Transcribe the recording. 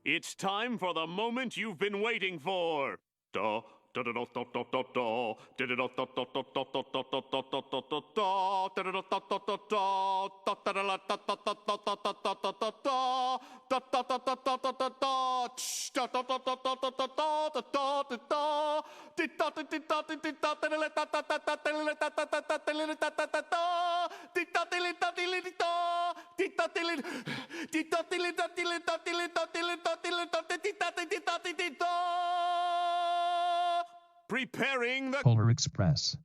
It's time for the moment you've been waiting for. Da, da, da, da, da, da, da, da. Da, da, da, da, da, da, da, da, da, da, da, da, da, da, da. Da, da, da, da, da, da, da. Da, da, da, da, da, da, da, da, da, da, da, da, da. Da, da, da, da, da, da, da, da. Tsh, da, da, da, da, da, da, da, da, da, da, da, da. Di, da, di, di, da, di, di, da, da, da, da, da, da, da, da, da, da, da, da, da, da, da, da, da. Di, da, di, li, da, di, li, di, da. Di, da, di, li, di, da, di, li, da, di, li, da, di, li, da, di, li, da, di, li, da, di, di, da, di, di, da, di, di, da. Preparing the Polar Express.